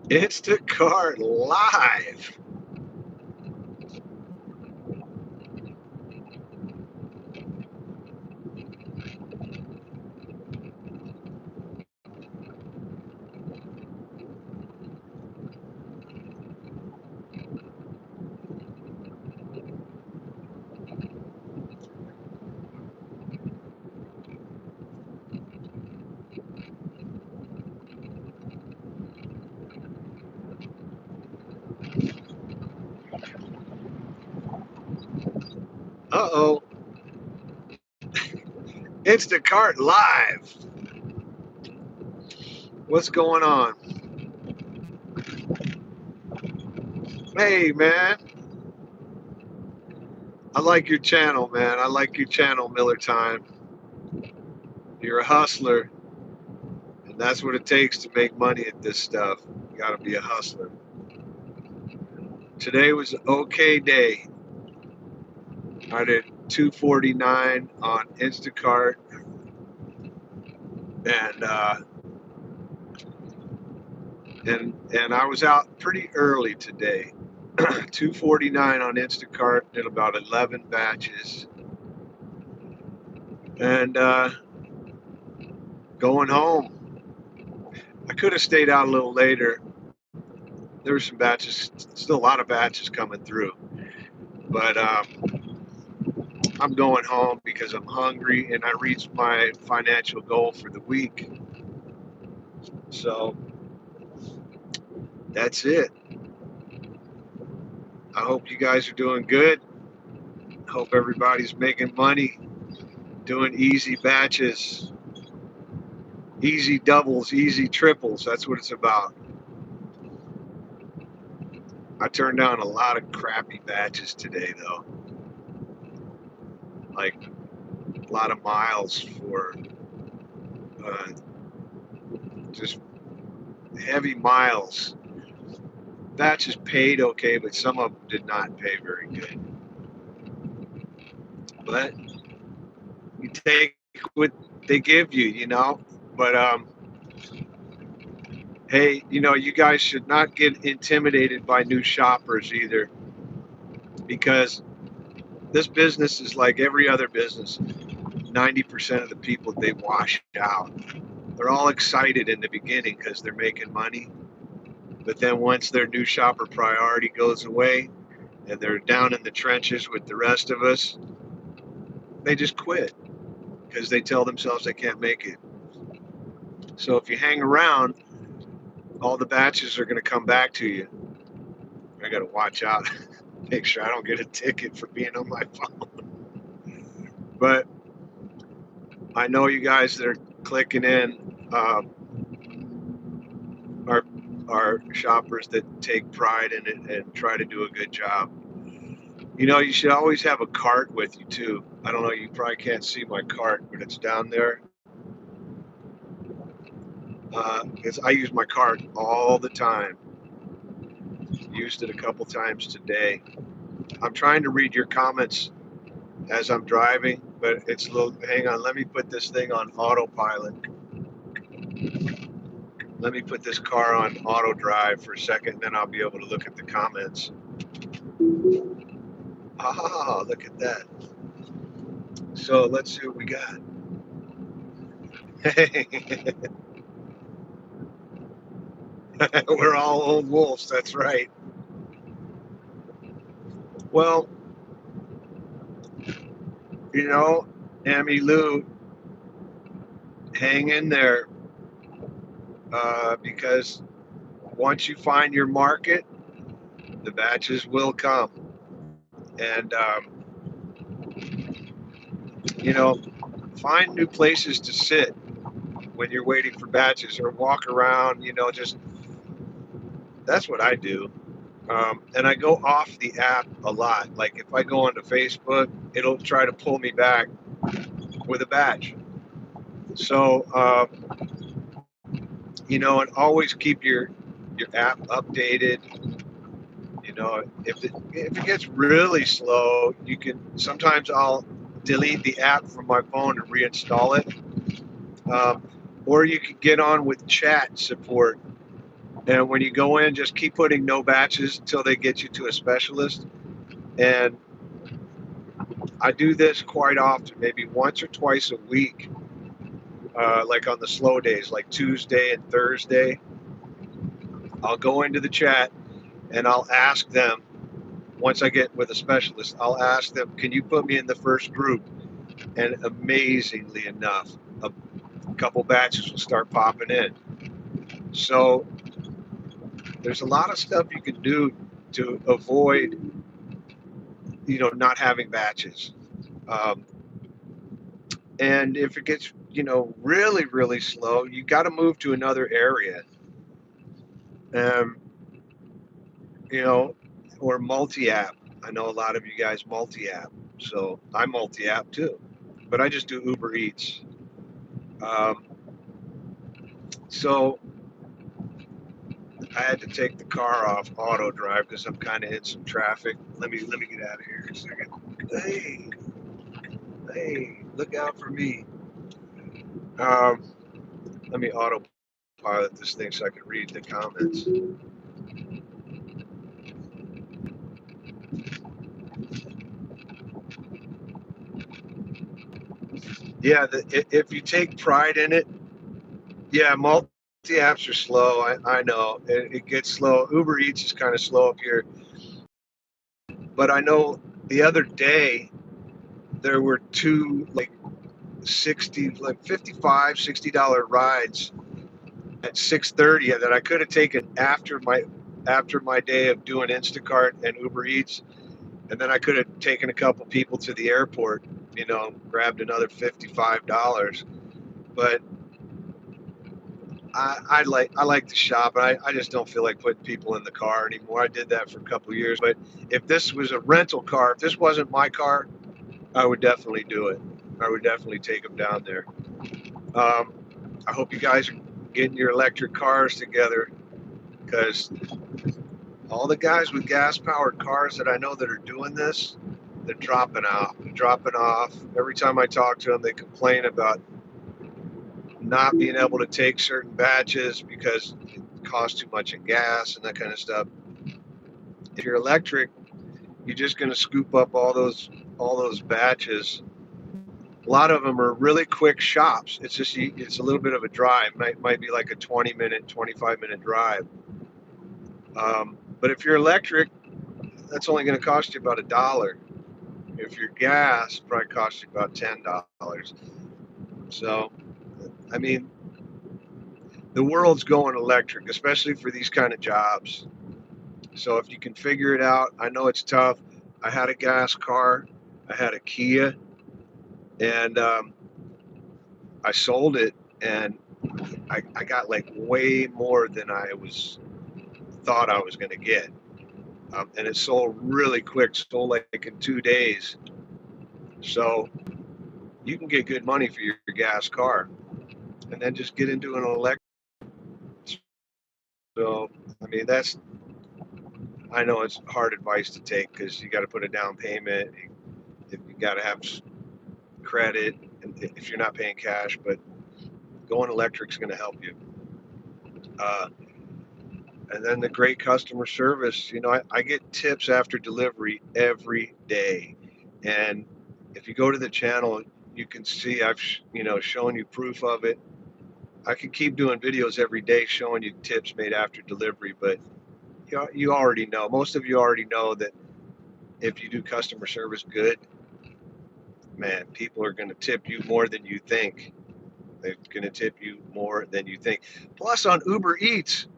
Instacart live. Uh-oh. Instacart live. What's going on? Hey, man. I like your channel, man. I like your channel, Miller Time. You're a hustler, and that's what it takes to make money at this stuff. You got to be a hustler. Today was an okay day. I did 249 on Instacart, and and I was out pretty early today. 249 on Instacart, did about 11 batches, and going home. I could have stayed out a little later. There were some batches, still a lot of batches coming through, but I'm going home because I'm hungry and I reached my financial goal for the week. So that's it. I hope you guys are doing good. I hope everybody's making money, doing easy batches, easy doubles, easy triples. That's what it's about. I turned down a lot of crappy batches today, though. Like a lot of miles for uh, just heavy miles. Batches paid okay, but some of them did not pay very good. But you take what they give you, you know. But hey, you know, you guys should not get intimidated by new shoppers either, because this business is like every other business. 90% of the people, they wash out. They're all excited in the beginning because they're making money, but then once their new shopper priority goes away and they're down in the trenches with the rest of us, they just quit because they tell themselves they can't make it. So if you hang around, all the batches are going to come back to you. I got to watch out, make sure I don't get a ticket for being on my phone. But I know you guys that are clicking in are shoppers that take pride in it and try to do a good job. You know, you should always have a cart with you too. I don't know, you probably can't see my cart, but it's down there. Because I use my cart all the time. Used it a couple times today. I'm trying to read your comments as I'm driving, but it's a little. Hang on, let me put this thing on autopilot. Let me put this car on auto drive for a second, then I'll be able to look at the comments. Ah, look at that. So let's see what we got. We're all old wolves, that's right. Well, you know, Amy Lou, hang in there, because once you find your market, the batches will come. And, you know, find new places to sit when you're waiting for batches or walk around, you know, just that's what I do. And I go off the app a lot. Like if I go onto Facebook, it'll try to pull me back with a batch. So, you know, and always keep your app updated. You know, if it gets really slow, you can sometimes I'll delete the app from my phone and reinstall it. Or you can get on with chat support And when you go in, just keep putting no batches until they get you to a specialist. And I do this quite often, maybe once or twice a week, like on the slow days, like Tuesday and Thursday. I'll go into the chat and I'll ask them, once I get with a specialist, I'll ask them, can you put me in the first group? And amazingly enough, a couple batches will start popping in. So there's a lot of stuff you can do to avoid, not having batches. Um, and if it gets, really, really slow, you got to move to another area. Um, you know, or multi-app. I know a lot of you guys multi-app, so I multi-app too, but I just do Uber Eats. Um, so I had to take the car off auto drive because I'm kind of in some traffic. Let me get out of here a second. Hey, hey, look out for me. Um, Let me autopilot this thing so I can read the comments. Yeah, if you take pride in it, yeah, multi apps are slow. I know it gets slow. Uber Eats is kind of slow up here, but I know the other day there were two like 60, like 55, $60 rides at 6:30 that I could have taken after my day of doing Instacart and Uber Eats, and then I could have taken a couple people to the airport, grabbed another $55. But I like to shop. I just don't feel like putting people in the car anymore. I did that for a couple of years, but if this was a rental car, if this wasn't my car, I would definitely do it. I would definitely take them down there. Um, I hope you guys are getting your electric cars together, because all the guys with gas-powered cars that I know that are doing this, they're dropping out. They're dropping off. Every time I talk to them, they complain about not being able to take certain batches because it costs too much in gas and that kind of stuff. If you're electric, you're just going to scoop up all those batches. A lot of them are really quick shops. It's a little bit of a drive. Might be like a 20-minute, 25-minute drive. But if you're electric, that's only going to cost you about $1. If you're gas, it probably costs you about $10. So, I mean, the world's going electric, especially for these kind of jobs. So if you can figure it out, I know it's tough. I had a gas car, I had a Kia, and I sold it, and I got like way more than I thought I was going to get. And it sold really quick, sold like in 2 days. So you can get good money for your gas car, and then just get into an electric. So, I mean, I know it's hard advice to take because you got to put a down payment. You got to have credit if you're not paying cash, but going electric is going to help you. Uh, and then the great customer service. I get tips after delivery every day. And if you go to the channel, you can see I've shown you proof of it. I can keep doing videos every day showing you tips made after delivery, but you already know. Most of you already know that if you do customer service good, man, people are going to tip you more than you think. They're going to tip you more than you think. Plus, on Uber Eats,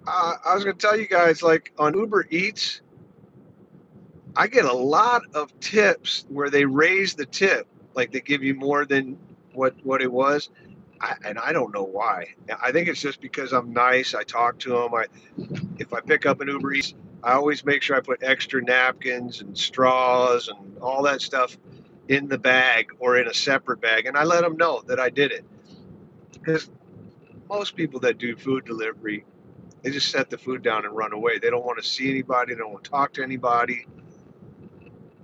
I was going to tell you guys, like on Uber Eats, I get a lot of tips where they raise the tip, like they give you more than what it was. And I don't know why. I think it's just because I'm nice. I talk to them. If I pick up an Uber Eats, I always make sure I put extra napkins and straws and all that stuff in the bag or in a separate bag, and I let them know that I did it. Because most people that do food delivery, they just set the food down and run away. They don't want to see anybody. They don't want to talk to anybody.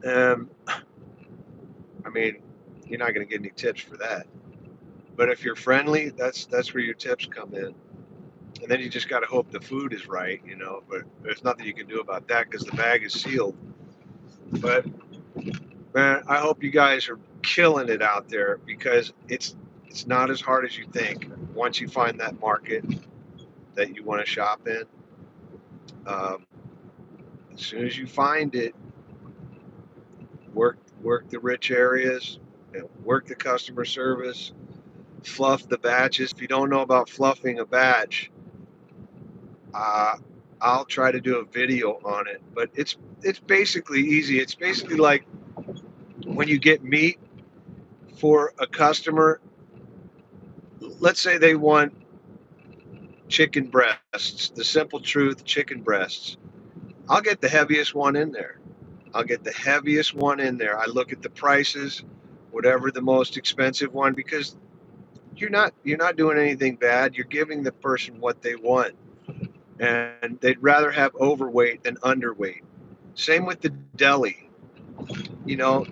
I mean, you're not going to get any tips for that. But if you're friendly, that's where your tips come in. And then you just got to hope the food is right, but there's nothing you can do about that because the bag is sealed. But man, I hope you guys are killing it out there because it's not as hard as you think once you find that market that you want to shop in. Um, as soon as you find it, work the rich areas, work the customer service, fluff the batches. If you don't know about fluffing a batch, uh, I'll try to do a video on it. But it's basically easy. It's basically like when you get meat for a customer. Let's say they want chicken breasts, the simple truth, chicken breasts. I'll get the heaviest one in there. I'll get the heaviest one in there. I look at the prices, whatever the most expensive one, because you're not doing anything bad. You're giving the person what they want, and they'd rather have overweight than underweight. Same with the deli. You know,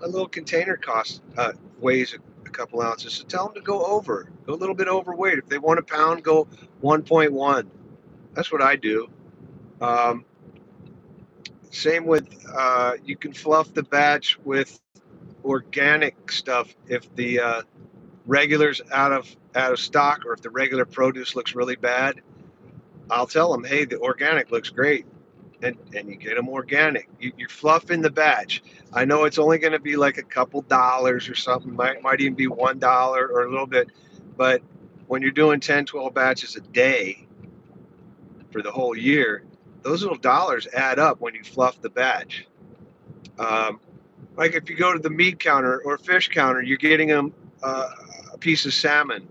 a little container costs weighs a couple ounces, so tell them to go a little bit overweight. If they want a pound, go 1.1. That's what I do. Um, Same with you can fluff the batch with organic stuff if the regular's out of stock or if the regular produce looks really bad. I'll tell them, hey, the organic looks great, and you get them organic. You're fluffing the batch. I know it's only going to be like a couple dollars or something. Might even be $1 or a little bit, but when you're doing 10, 12 batches a day for the whole year, those little dollars add up when you fluff the batch. Um, like if you go to the meat counter or fish counter, you're getting them a piece of salmon,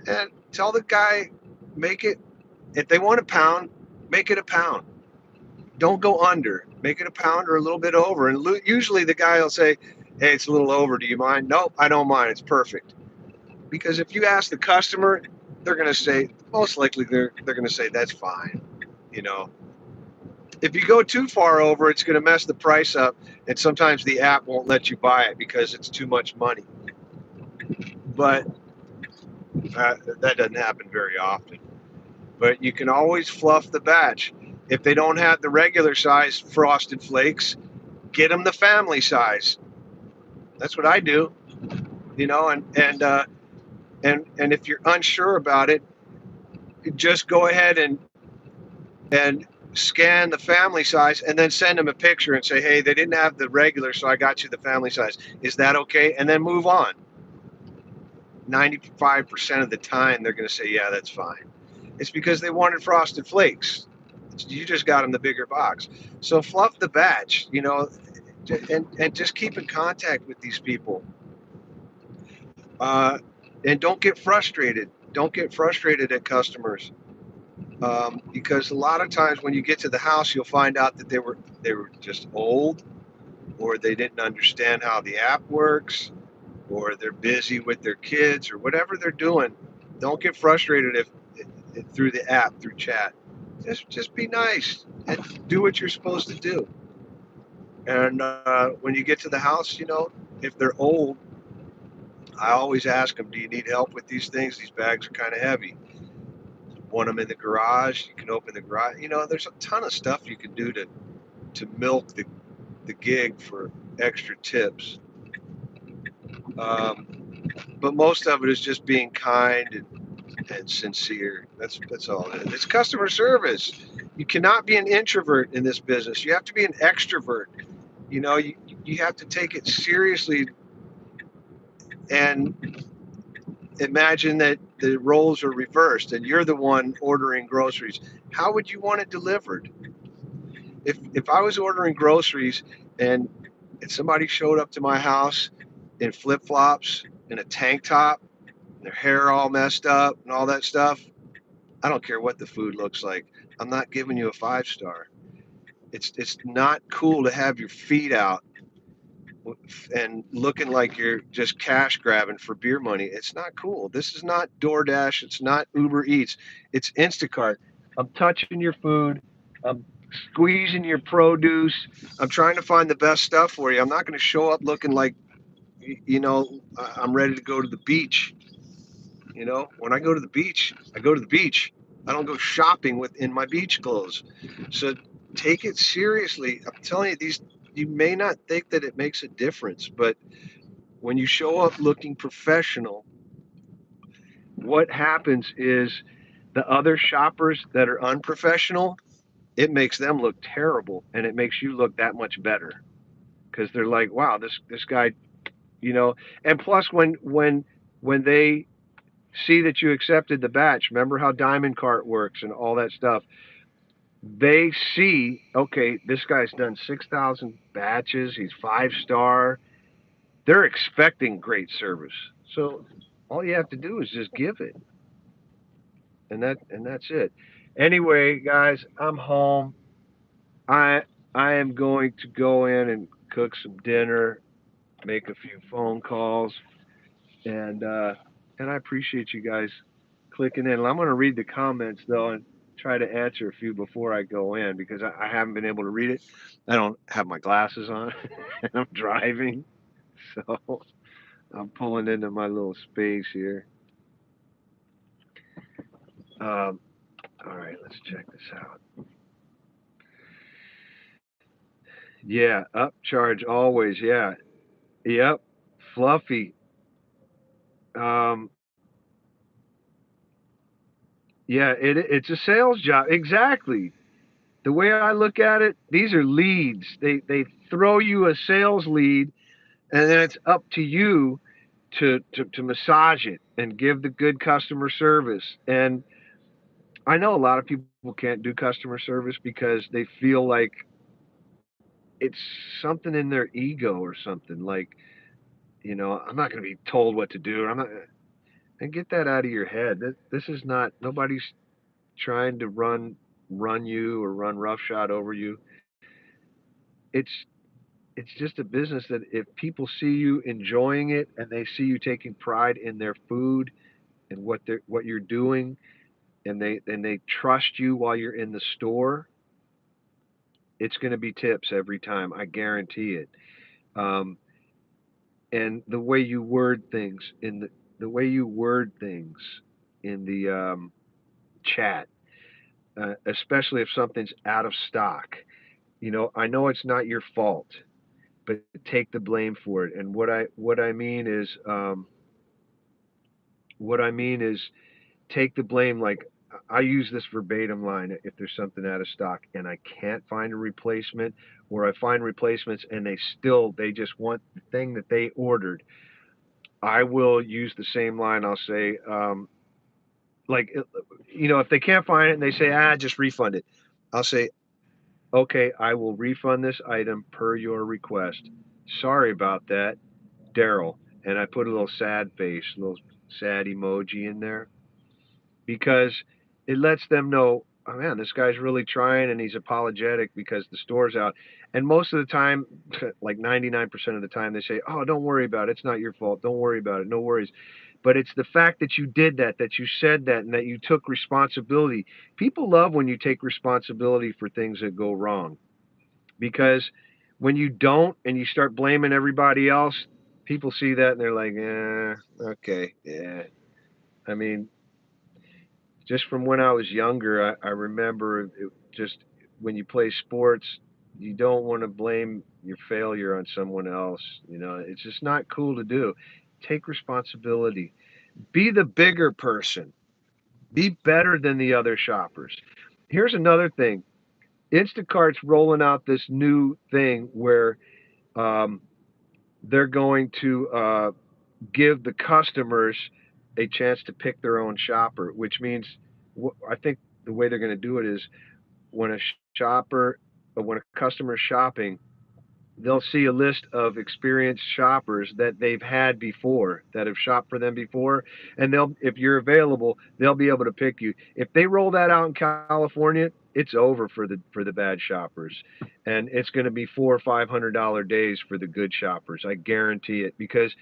and tell the guy, make it. If they want a pound, make it a pound. Don't go under. Make it a pound or a little bit over. And usually the guy will say, "Hey, it's a little over. Do you mind?" Nope, I don't mind. It's perfect. Because if you ask the customer, they're going to say, most likely they're going to say that's fine. You know, if you go too far over, it's going to mess the price up, and sometimes the app won't let you buy it because it's too much money. But that doesn't happen very often. But you can always fluff the batch. If they don't have the regular size Frosted Flakes, get them the family size. That's what I do. And if you're unsure about it, just go ahead and scan the family size and then send them a picture and say, hey, they didn't have the regular, so I got you the family size. Is that okay? And then move on. 95% of the time, they're going to say, yeah, that's fine. It's because they wanted Frosted Flakes. You just got them the bigger box. So fluff the batch, and just keep in contact with these people. And don't get frustrated. Don't get frustrated at customers. Because a lot of times when you get to the house, you'll find out that they were just old, or they didn't understand how the app works, or they're busy with their kids, or whatever they're doing. Don't get frustrated if through the app, through chat. Just be nice and do what you're supposed to do. And when you get to the house, if they're old, I always ask them, do you need help with these things? These bags are kind of heavy. Want them in the garage? You can open the garage. There's a ton of stuff you can do to milk the gig for extra tips. But most of it is just being kind and sincere. That's all it is. It's customer service. You cannot be an introvert in this business. You have to be an extrovert. You have to take it seriously and imagine that the roles are reversed and you're the one ordering groceries. How would you want it delivered? If I was ordering groceries and somebody showed up to my house in flip-flops and a tank top, their hair all messed up and all that stuff, I don't care what the food looks like. I'm not giving you a 5-star. It's not cool to have your feet out and looking like you're just cash grabbing for beer money. It's not cool. This is not DoorDash. It's not Uber Eats. It's Instacart. I'm touching your food. I'm squeezing your produce. I'm trying to find the best stuff for you. I'm not going to show up looking like, I'm ready to go to the beach. You know, when I go to the beach, I go to the beach. I don't go shopping in my beach clothes. So take it seriously. I'm telling you, you may not think that it makes a difference, but when you show up looking professional, what happens is the other shoppers that are unprofessional, it makes them look terrible and it makes you look that much better because they're like, wow, this guy, you know. And plus, when they see that you accepted the batch, remember how Diamond Cart works and all that stuff. They see, okay, this guy's done 6,000 batches. He's 5-star. They're expecting great service. So all you have to do is just give it, and that's it. Anyway, guys, I'm home. I I am going to go in and cook some dinner, make a few phone calls, and uh, and I appreciate you guys clicking in. I'm going to read the comments though and try to answer a few before I go in because I haven't been able to read it. I don't have my glasses on and I'm driving, so I'm pulling into my little space here. All right, let's check this out. Yeah, upcharge always. Yeah, yep. Fluffy. Um, yeah, it's a sales job. Exactly. The way I look at it, these are leads. They throw you a sales lead, and then it's up to you to massage it and give the good customer service. And I know a lot of people can't do customer service because they feel like it's something in their ego or something. Like, I'm not going to be told what to do. I'm not. And get that out of your head. This is not. Nobody's trying to run you or run roughshod over you. It's it's just a business that if people see you enjoying it and they see you taking pride in their food and what you're doing and they trust you while you're in the store, it's going to be tips every time. I guarantee it. Um, and the way you word things the way you word things in the chat, especially if something's out of stock. I know it's not your fault, but take the blame for it. And what I mean is take the blame. Like I use this verbatim line if there's something out of stock and I can't find a replacement, or I find replacements and they just want the thing that they ordered. I will use the same line. I'll say, like, if they can't find it and they say, just refund it, I'll say, okay, I will refund this item per your request. Sorry about that, Daryl. And I put a little sad face, a little sad emoji in there because it lets them know, oh man, this guy's really trying and he's apologetic because the store's out. And most of the time, like 99% of the time, they say, oh, don't worry about it. It's not your fault. Don't worry about it. No worries. But it's the fact that you did that you said that, and that you took responsibility. People love when you take responsibility for things that go wrong because when you don't and you start blaming everybody else, people see that and they're like, okay, yeah. I mean, just from when I was younger, I remember just when you play sports, you don't want to blame your failure on someone else. It's just not cool to do. Take responsibility. Be the bigger person. Be better than the other shoppers. Here's another thing. Instacart's rolling out this new thing where um, they're going to give the customers a chance to pick their own shopper, which means I think the way they're going to do it is when a shopper, when a customer is shopping, they'll see a list of experienced shoppers that they've had before, that have shopped for them before, and if you're available, they'll be able to pick you. If they roll that out in California, it's over for the bad shoppers, and it's going to be $400 or $500 days for the good shoppers. I guarantee it, because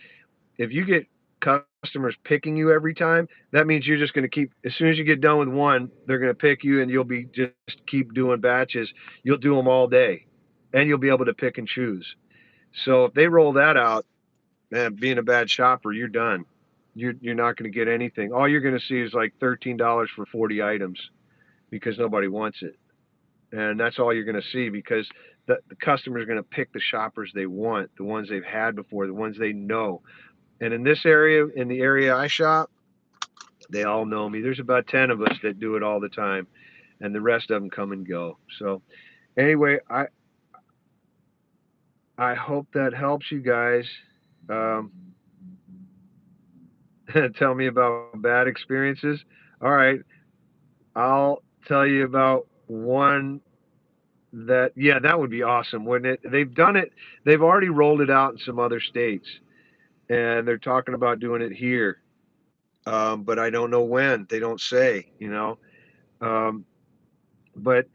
if you get customers picking you every time, that means you're just going to keep, as soon as you get done with one, they're going to pick you and you'll be just keep doing batches. You'll do them all day and you'll be able to pick and choose. So if they roll that out, man, being a bad shopper, you're done. you're not going to get anything. All you're going to see is like $13 for 40 items because nobody wants it. And that's all you're going to see because the customer's going to pick the shoppers they want, the ones they've had before, the ones they know. And in this area, in the area I shop, they all know me. There's about 10 of us that do it all the time, and the rest of them come and go. So anyway, I hope that helps you guys. Um, tell me about bad experiences. All right, I'll tell you about one that, yeah, that would be awesome, wouldn't it? They've done it. They've already rolled it out in some other states, and they're talking about doing it here. But I don't know when. They don't say, you know. Um, but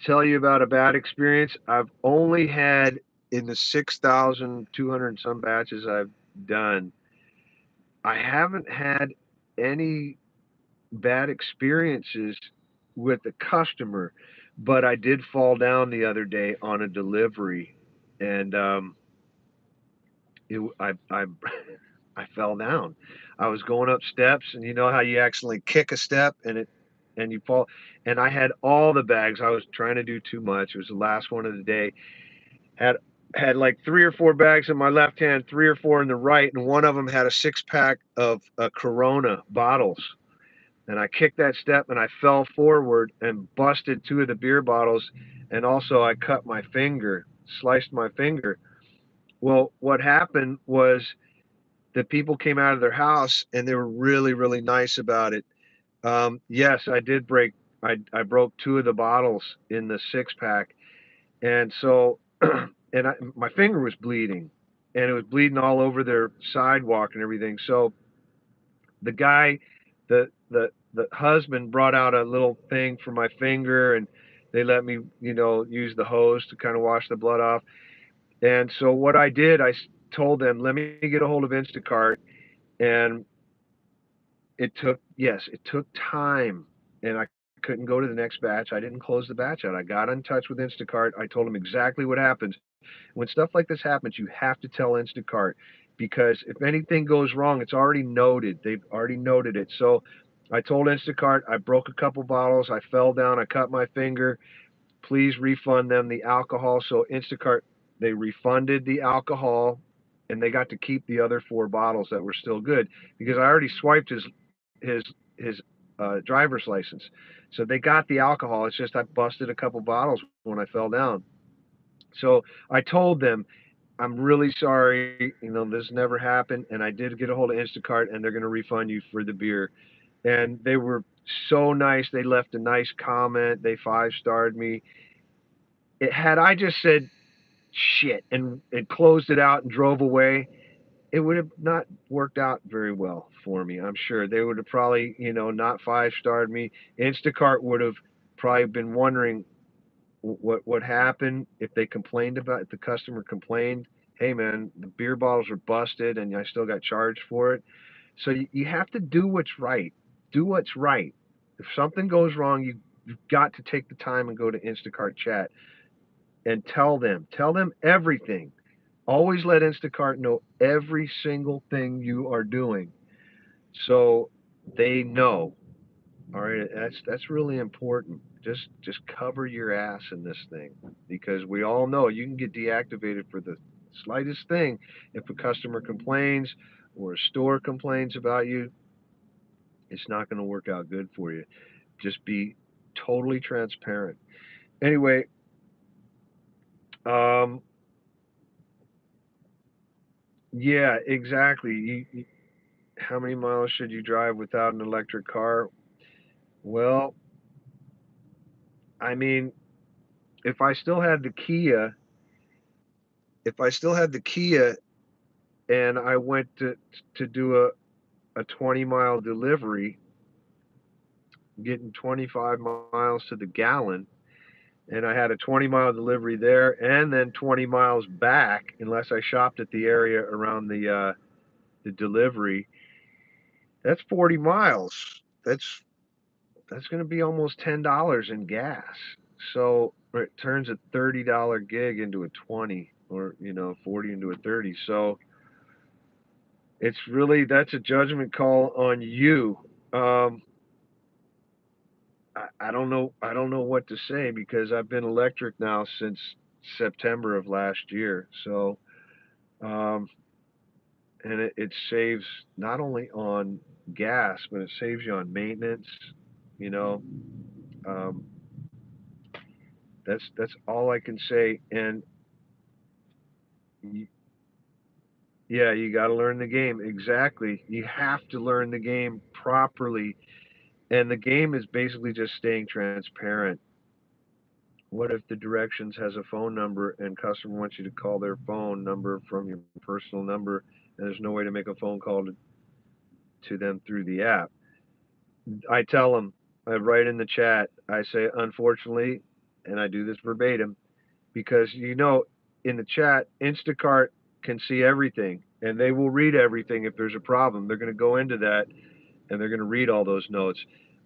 tell you about a bad experience. I've only had in the 6,200 some batches I've done. I haven't had any bad experiences with the customer, but I did fall down the other day on a delivery, and I I fell down. I was going up steps, and you know how you accidentally kick a step and you fall. And I had all the bags. I was trying to do too much. It was the last one of the day. Had had like 3 or 4 bags in my left hand, 3 or 4 in the right, and one of them had a 6 pack of Corona bottles. And I kicked that step and I fell forward and busted 2 of the beer bottles, and also I cut my finger, sliced my finger. Well, what happened was the people came out of their house and they were really, really nice about it. Yes, I did break. I broke 2 of the bottles in the 6 pack, and so my finger was bleeding, and it was bleeding all over their sidewalk and everything. So the guy, the husband brought out a little thing for my finger, and they let me, use the hose to kind of wash the blood off. And so what I did, I told them, let me get a hold of Instacart, and it took time, and I couldn't go to the next batch. I didn't close the batch out. I got in touch with Instacart. I told them exactly what happens. When stuff like this happens, you have to tell Instacart, because if anything goes wrong, it's already noted. They've already noted it. So I told Instacart I broke a couple bottles. I fell down. I cut my finger. Please refund them the alcohol. So Instacart, they refunded the alcohol, and they got to keep the other 4 bottles that were still good, because I already swiped his driver's license. So they got the alcohol. It's just I busted a couple bottles when I fell down. So I told them, I'm really sorry. This never happened. And I did get a hold of Instacart, and they're going to refund you for the beer. And they were so nice. They left a nice comment. They 5-starred me. Had I just said shit and closed it out and drove away, it would have not worked out very well for me. I'm sure they would have probably, not 5-starred me. Instacart would have probably been wondering what happened, if they complained about if the customer complained. Hey man, the beer bottles were busted and I still got charged for it. So you have to do what's right. Do what's right. If something goes wrong, you've got to take the time and go to Instacart chat and tell them everything. Always let Instacart know every single thing you are doing, so they know. All right, that's really important. Just cover your ass in this thing, because we all know you can get deactivated for the slightest thing. If a customer complains or a store complains about you, it's not going to work out good for you. Just be totally transparent. Anyway, um, yeah, exactly. How many miles should you drive without an electric car? Well, I mean, if I still had the Kia, if I still had the Kia and I went to do a 20-mile delivery, getting 25 miles to the gallon, and I had a 20-mile delivery there and then 20 miles back, unless I shopped at the area around the delivery, that's 40 miles. That's going to be almost $10 in gas. So it turns a $30 gig into a 20, or 40 into a 30. So That's a judgment call on you. Um, I don't know what to say because I've been electric now since September of last year. So, um, and it saves not only on gas, but it saves you on maintenance. You know, um, that's all I can say. And yeah, you got to learn the game exactly. You have to learn the game properly, and the game is basically just staying transparent. What if the directions has a phone number and customer wants you to call their phone number from your personal number, and there's no way to make a phone call to them through the app? I tell them, I write in the chat, I say, unfortunately, and I do this verbatim, because in the chat, Instacart can see everything and they will read everything if there's a problem. They're going to go into that and they're going to read all those notes.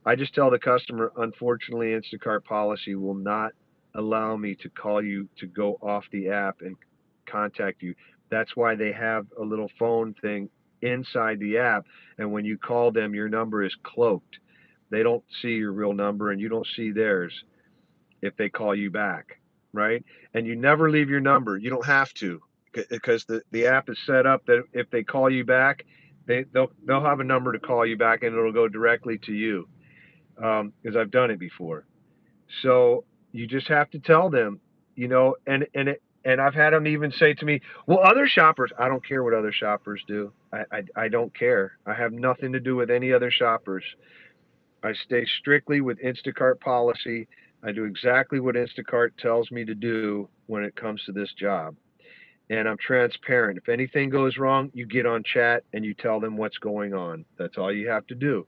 I just tell the customer, unfortunately, Instacart policy will not allow me to call you to go off the app and contact you. That's why they have a little phone thing inside the app. And when you call them, your number is cloaked. They don't see your real number and you don't see theirs if they call you back, right? And you never leave your number. You don't have to because the app is set up that if they call you back, they'll have a number to call you back and it'll go directly to you because I've done it before. So you just have to tell them, and I've had them even say to me, "Well, other shoppers, I don't care what other shoppers do. I don't care. I have nothing to do with any other shoppers. I stay strictly with Instacart policy. I do exactly what Instacart tells me to do when it comes to this job. And I'm transparent. If anything goes wrong, you get on chat and you tell them what's going on. That's all you have to do.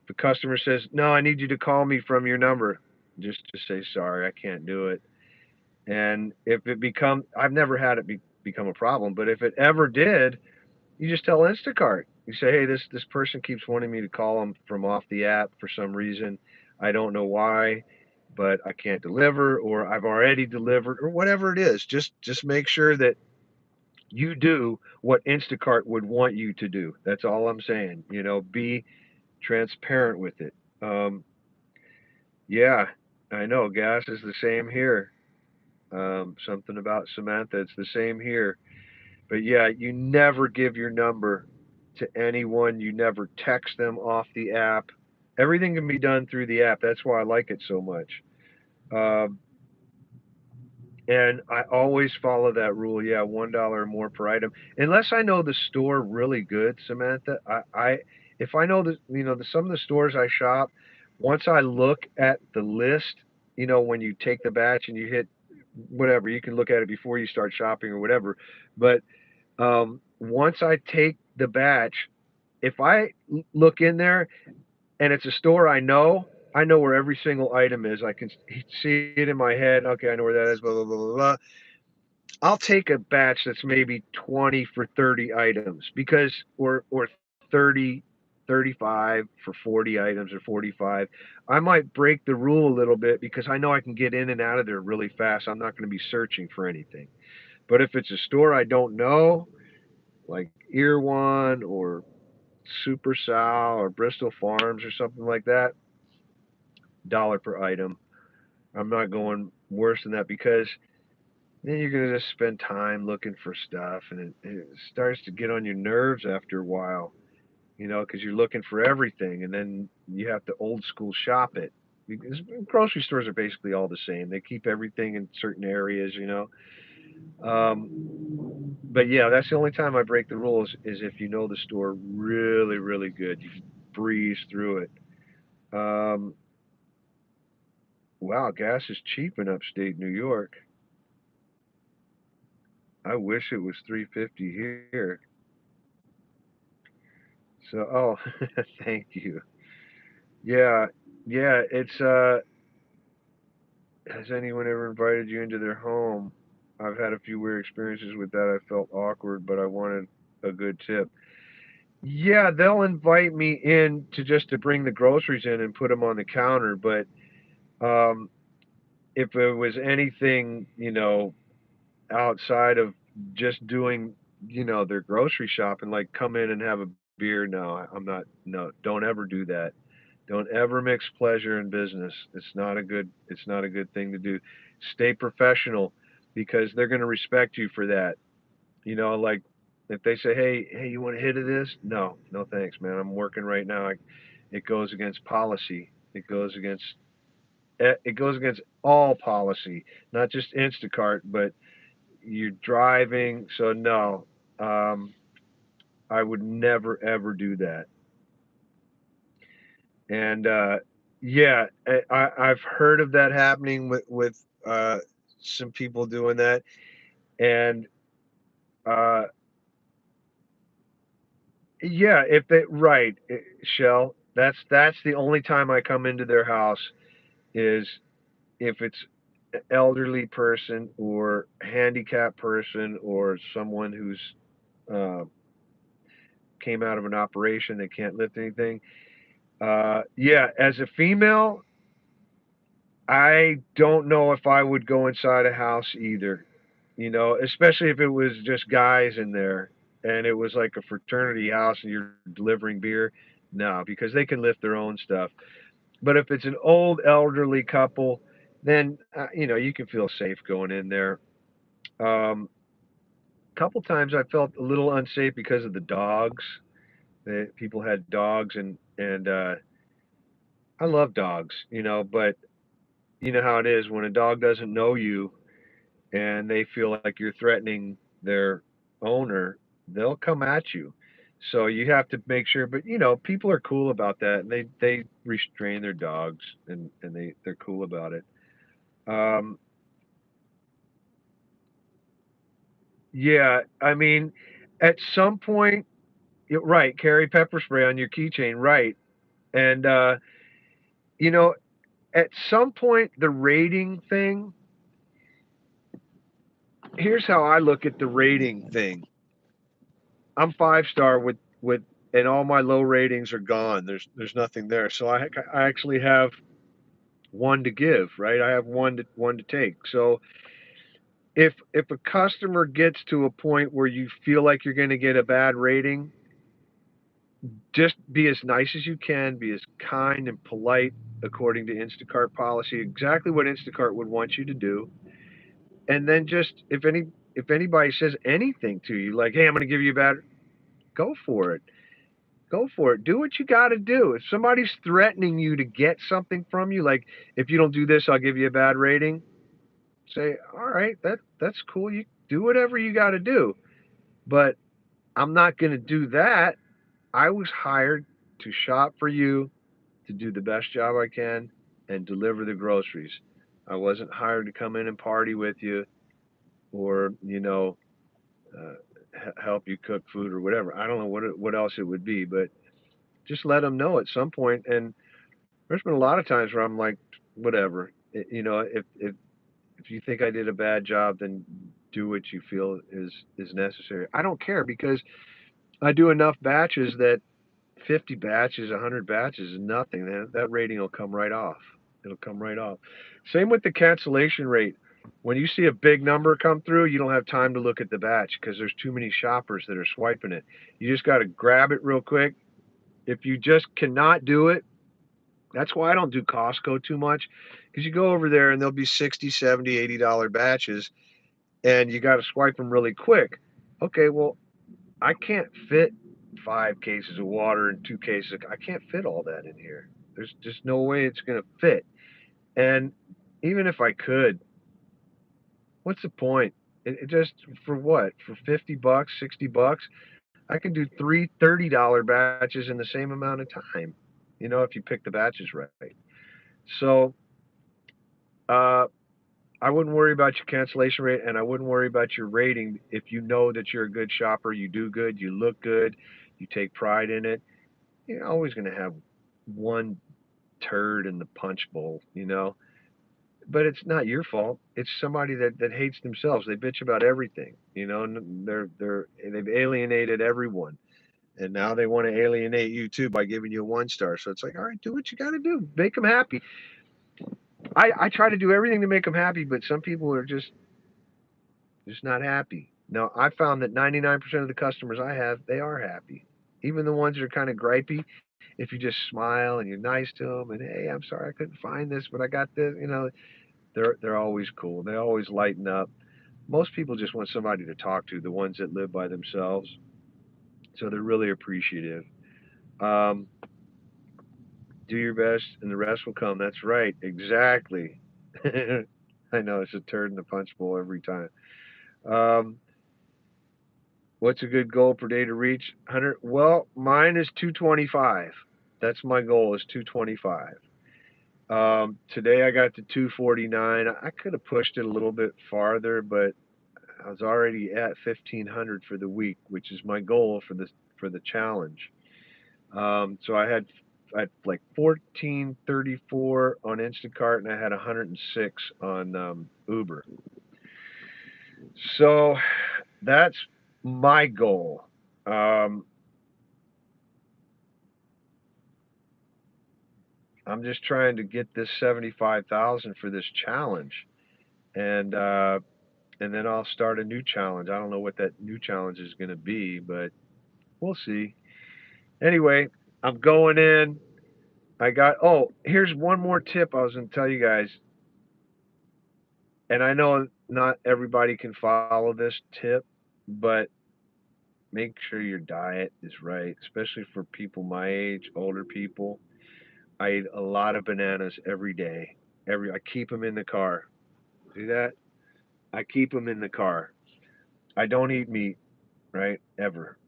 If a customer says, "No, I need you to call me from your number," just say, "Sorry, I can't do it." And if I've never had it become a problem, but if it ever did, you just tell Instacart. You say, "Hey, this person keeps wanting me to call them from off the app for some reason. I don't know why, but I can't deliver, or I've already delivered, or whatever it is." Just make sure that you do what Instacart would want you to do. That's all I'm saying. Be transparent with it. Yeah, I know. Gas is the same here. Something about Samantha. It's the same here. But yeah, you never give your number to anyone. You never text them off the app. Everything can be done through the app. That's why I like it so much. Um, and I always follow that rule. Yeah, $1 or more per item, unless I know the store really good, Samantha. I if I know that some of the stores I shop, once I look at the list, when you take the batch and you hit whatever, you can look at it before you start shopping or whatever. But once I take the batch, if I look in there and it's a store I know where every single item is. I can see it in my head. Okay, I know where that is. Blah blah blah blah blah. I'll take a batch that's maybe 20 for 30 items because or 30 35 for 40 items or 45. I might break the rule a little bit because I know I can get in and out of there really fast. I'm not going to be searching for anything. But if it's a store I don't know, like Ear One or Super Sal or Bristol Farms or something like that, dollar per item. I'm not going worse than that because then you're gonna just spend time looking for stuff, and it starts to get on your nerves after a while, because you're looking for everything, and then you have to old school shop it. Because grocery stores are basically all the same. They keep everything in certain areas. But yeah, that's the only time I break the rules is if you know the store really, really good. You can breeze through it. Um, wow, gas is cheap in upstate New York. I wish it was 350 here. So, oh, thank you. Yeah, yeah. Has anyone ever invited you into their home? I've had a few weird experiences with that. I felt awkward, but I wanted a good tip. Yeah, they'll invite me in to bring the groceries in and put them on the counter. But um, if it was anything, outside of just doing their grocery shopping, like come in and have a beer. No, I'm not. No, don't ever do that. Don't ever mix pleasure and business. It's not a good thing to do. Stay professional because they're going to respect you for that. Like if they say, "Hey, you want a hit of this?" No, no, thanks, man. I'm working right now. It goes against policy. It goes against all policy, not just Instacart, but you're driving. So no, um, I would never ever do that. And yeah, I've heard of that happening with some people doing that. And uh, yeah, if they right, Shell, that's the only time I come into their house is if it's an elderly person or handicapped person or someone who's uh, came out of an operation, they can't lift anything. Yeah, as a female, I don't know if I would go inside a house either. Especially if it was just guys in there and it was like a fraternity house and you're delivering beer. No, because they can lift their own stuff. But if it's an old elderly couple, then you can feel safe going in there. A couple times I felt a little unsafe because of the dogs. People had dogs, and I love dogs, but you know how it is when a dog doesn't know you and they feel like you're threatening their owner, they'll come at you. So you have to make sure, but people are cool about that, and they restrain their dogs, and they're cool about it. Um, yeah, I mean, at some point, right, carry pepper spray on your keychain, right, and you know, at some point, the rating thing. Here's how I look at the rating thing. I'm 5 star with and all my low ratings are gone. There's nothing there. So I actually have one to give, right? I have one to take. So if a customer gets to a point where you feel like you're going to get a bad rating, just be as nice as you can, be as kind and polite according to Instacart policy, exactly what Instacart would want you to do. And then just if anybody says anything to you like, "Hey, I'm going to give you a bad," go for it. Go for it. Do what you got to do. If somebody's threatening you to get something from you, like if you don't do this, I'll give you a bad rating. Say, all right, that's cool. You do whatever you got to do, but I'm not going to do that. I was hired to shop for you, to do the best job I can, and deliver the groceries. I wasn't hired to come in and party with you, or uh, help you cook food or whatever. I don't know what else it would be, but just let them know at some point. And there's been a lot of times where I'm like, whatever. If you think I did a bad job, then do what you feel is necessary. I don't care because I do enough batches that 50 batches, 100 batches is nothing. That rating will come right off. It'll come right off. Same with the cancellation rate. When you see a big number come through, you don't have time to look at the batch because there's too many shoppers that are swiping it. You just got to grab it real quick. If you just cannot do it, that's why I don't do Costco too much because you go over there and there'll be 60, 70, $80 batches and you got to swipe them really quick. Okay, well, I can't fit 5 cases of water and 2 cases. I can't fit all that in here. There's just no way it's going to fit. And even if I could, what's the point? It just for what? For $50, $60, I can do three $30 batches in the same amount of time. If you pick the batches right. So uh, I wouldn't worry about your cancellation rate, and I wouldn't worry about your rating if you know that you're a good shopper, you do good, you look good, you take pride in it. You're always going to have one turd in the punch bowl. But it's not your fault. It's somebody that hates themselves. They bitch about everything, and they've alienated everyone. And now they want to alienate you too by giving you a 1 star. So it's like, all right, do what you got to do. Make them happy. I try to do everything to make them happy, but some people are just not happy. Now, I found that 99% of the customers I have, they are happy. Even the ones that are kind of gripey, if you just smile and you're nice to them and, hey, I'm sorry I couldn't find this, but I got this, they're always cool. They always lighten up. Most people just want somebody to talk to, the ones that live by themselves. So they're really appreciative. Um, do your best and the rest will come. That's right. Exactly. I know it's a turd in the punch bowl every time. Um, what's a good goal per day to reach? 100. Well, mine is 225. That's my goal is 225. Today I got to 249. I could have pushed it a little bit farther, but I was already at 1500 for the week, which is my goal for the challenge. So I had like 1434 on Instacart and I had 106 on Uber. So that's my goal. Um, I'm just trying to get this 75,000 for this challenge, and uh, and then I'll start a new challenge. I don't know what that new challenge is going to be, but we'll see. Anyway, I'm going in. I got. Oh, here's one more tip I was going to tell you guys, and I know not everybody can follow this tip, but make sure your diet is right, especially for people my age, older people. I eat a lot of bananas every day. I keep them in the car. See that? I keep them in the car. I don't eat meat, right? Ever.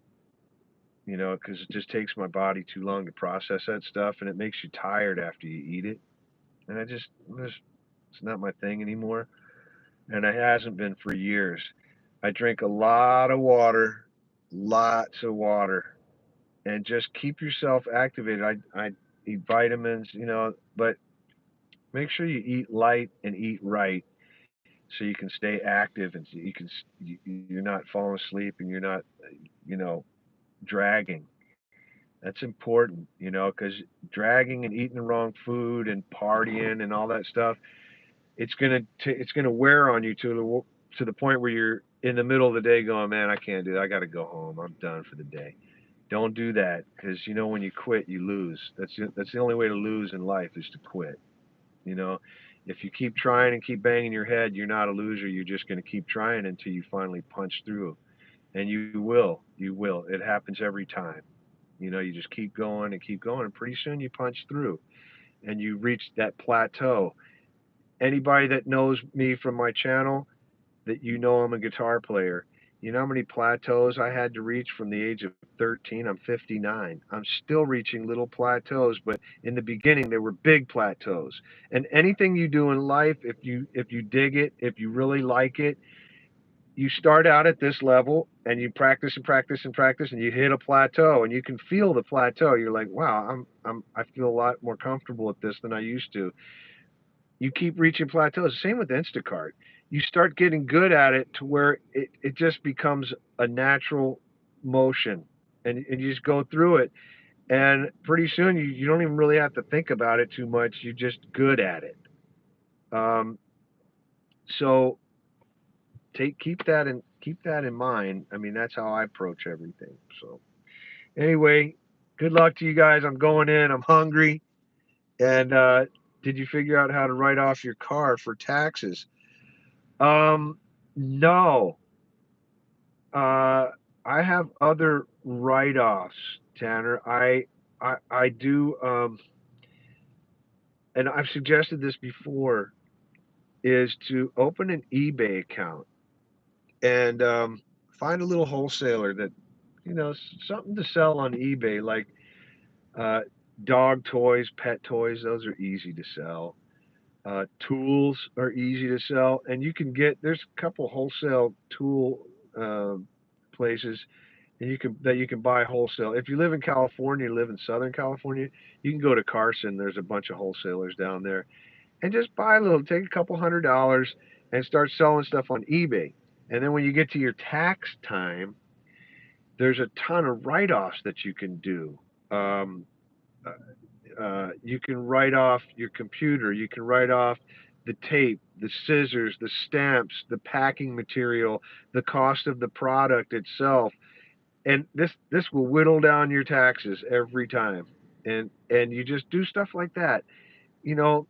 Because it just takes my body too long to process that stuff, and it makes you tired after you eat it. And it's not my thing anymore, and it hasn't been for years. I drink a lot of water, lots of water, and just keep yourself activated. I eat vitamins, but make sure you eat light and eat right so you can stay active and so you're not falling asleep and you're not you know dragging. That's important, because dragging and eating the wrong food and partying and all that stuff, it's gonna wear on you to the point where you're in the middle of the day going, man, I can't do that. I got to go home. I'm done for the day. Don't do that, because when you quit, you lose. That's the only way to lose in life is to quit. You know, if you keep trying and keep banging your head, you're not a loser. You're just going to keep trying until you finally punch through, and you will. You will. It happens every time. You just keep going and keep going, and pretty soon you punch through and you reach that plateau. Anybody that knows me from my channel, that I'm a guitar player. You know how many plateaus I had to reach from the age of 13? I'm 59. I'm still reaching little plateaus, but in the beginning there were big plateaus. And anything you do in life, if you dig it, if you really like it, you start out at this level and you practice and practice and practice and you hit a plateau and you can feel the plateau. You're like, wow, I feel a lot more comfortable at this than I used to. You keep reaching plateaus. Same with Instacart. You start getting good at it to where it just becomes a natural motion, and you just go through it. And pretty soon you don't even really have to think about it too much. You're just good at it. Um, so keep that in mind. I mean, that's how I approach everything. So anyway, good luck to you guys. I'm going in. I'm hungry. And did you figure out how to write off your car for taxes? Um, no. I have other write-offs, Tanner. I do, and I've suggested this before, is to open an eBay account and find a little wholesaler that, something to sell on eBay, like uh, dog toys, pet toys. Those are easy to sell. Tools are easy to sell, and there's a couple wholesale tool uh, places and you can buy wholesale. If you live in California, you live in Southern California, you can go to Carson. There's a bunch of wholesalers down there, and just buy a little, take a couple $100 and start selling stuff on eBay. And then when you get to your tax time, there's a ton of write-offs that you can do. You can write off your computer. You can write off the tape, the scissors, the stamps, the packing material, the cost of the product itself. And this will whittle down your taxes every time. And you just do stuff like that. You know,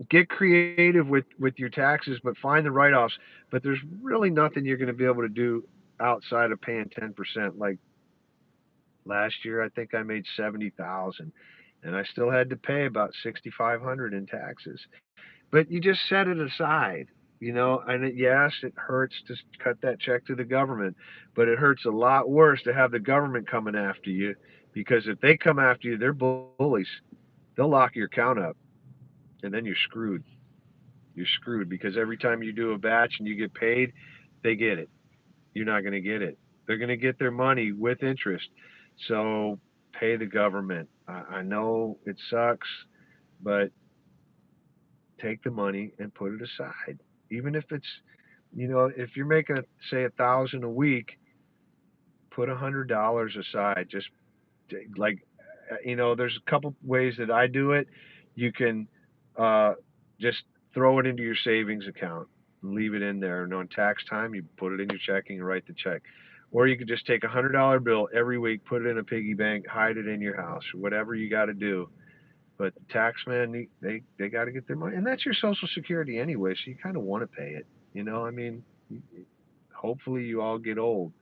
get creative with your taxes, but find the write-offs. But there's really nothing you're going to be able to do outside of paying 10%. Like last year, I think I made 70,000, and I still had to pay about 6,500 in taxes. But you just set it aside, you know. And yes, it hurts to cut that check to the government, but it hurts a lot worse to have the government coming after you, because if they come after you, they're bullies. They'll lock your account up, and then you're screwed. You're screwed because every time you do a batch and you get paid, they get it. You're not going to get it. They're going to get their money with interest. So pay the government. I know it sucks, but take the money and put it aside. Even if it's, you know, if you're making say 1,000 a week, put $100 aside. Just like, you know, there's a couple ways that I do it. You can uh, just throw it into your savings account and leave it in there. And on tax time, you put it in your checking and write the check. Or you could just take $100 bill every week, put it in a piggy bank, hide it in your house, whatever you got to do. But the taxman, they got to get their money, and that's your Social Security anyway. So you kind of want to pay it. You know, I mean, hopefully you all get old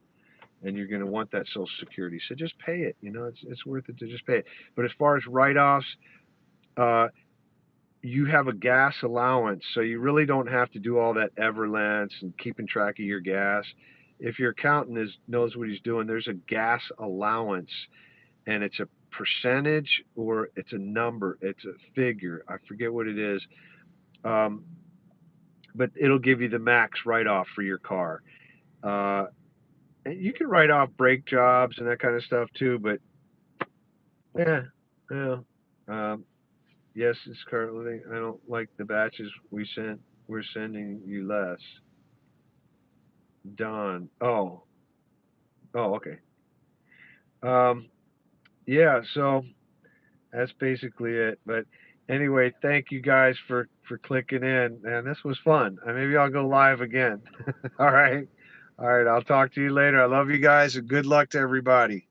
and you're going to want that Social Security. So just pay it. You know, it's worth it to just pay it. But as far as write-offs, uh, you have a gas allowance, so you really don't have to do all that Everlance and keeping track of your gas. If your accountant knows what he's doing, there's a gas allowance, and it's a percentage or it's a number, it's a figure. I forget what it is, um, but it'll give you the max write-off for your car. Uh, and you can write off brake jobs and that kind of stuff too, but yeah, yeah. Um, yes, it's currently. I don't like the batches we sent. We're sending you less. Don. Oh, okay. Um, yeah. So that's basically it. But anyway, thank you guys for clicking in, and this was fun. Maybe I'll go live again. All right. All right. I'll talk to you later. I love you guys, and good luck to everybody.